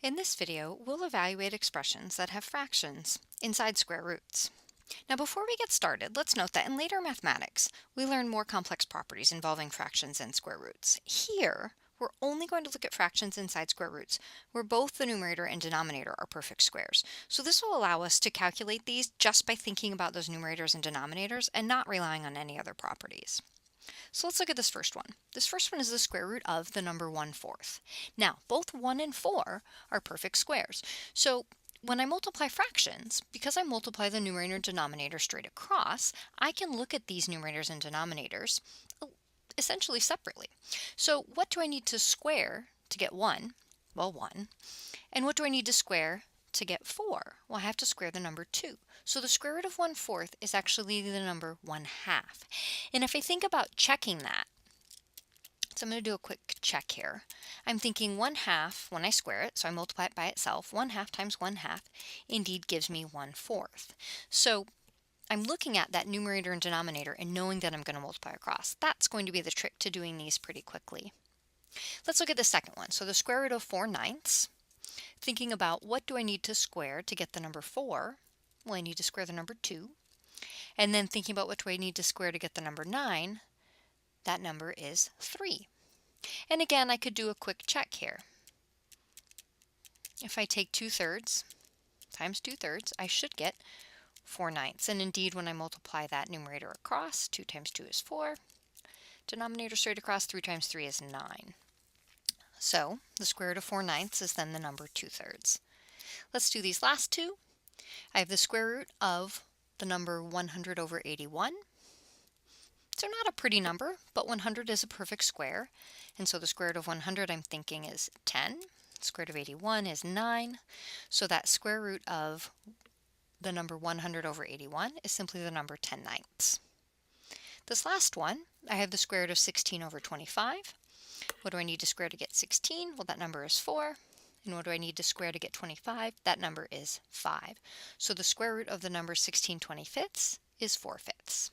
In this video, we'll evaluate expressions that have fractions inside square roots. Now, before we get started, let's note that in later mathematics, we learn more complex properties involving fractions and square roots. Here, we're only going to look at fractions inside square roots, where both the numerator and denominator are perfect squares. So this will allow us to calculate these just by thinking about those numerators and denominators and not relying on any other properties. So let's look at this first one. This first one is the square root of the number 1/4. Now, both 1 and 4 are perfect squares. So when I multiply fractions, because I multiply the numerator and denominator straight across, I can look at these numerators and denominators essentially separately. So what do I need to square to get 1? Well, 1. And what do I need to square to get 4? Well, I have to square the number 2. So the square root of 1/4 is actually the number 1/2. And if I think about checking that, so I'm going to do a quick check here. I'm thinking 1/2 when I square it, so I multiply it by itself. 1/2 times 1/2 indeed gives me 1/4. So I'm looking at that numerator and denominator and knowing that I'm going to multiply across. That's going to be the trick to doing these pretty quickly. Let's look at the second one. So the square root of 4/9. Thinking about what do I need to square to get the number 4? Well, I need to square the number 2. And then thinking about what do I need to square to get the number 9? That number is 3. And again, I could do a quick check here. If I take 2/3 times 2/3, I should get 4/9. And indeed, when I multiply that numerator across, 2 times 2 is 4. Denominator straight across, 3 times 3 is 9. So the square root of 4/9 is then the number 2/3. Let's do these last two. I have the square root of the number 100 over 81. So not a pretty number, but 100 is a perfect square. And so the square root of 100, I'm thinking, is 10. The square root of 81 is 9. So that square root of the number 100 over 81 is simply the number 10/9. This last one, I have the square root of 16 over 25. What do I need to square to get 16? Well, that number is 4. And what do I need to square to get 25? That number is 5. So the square root of the number 16/25 is 4/5.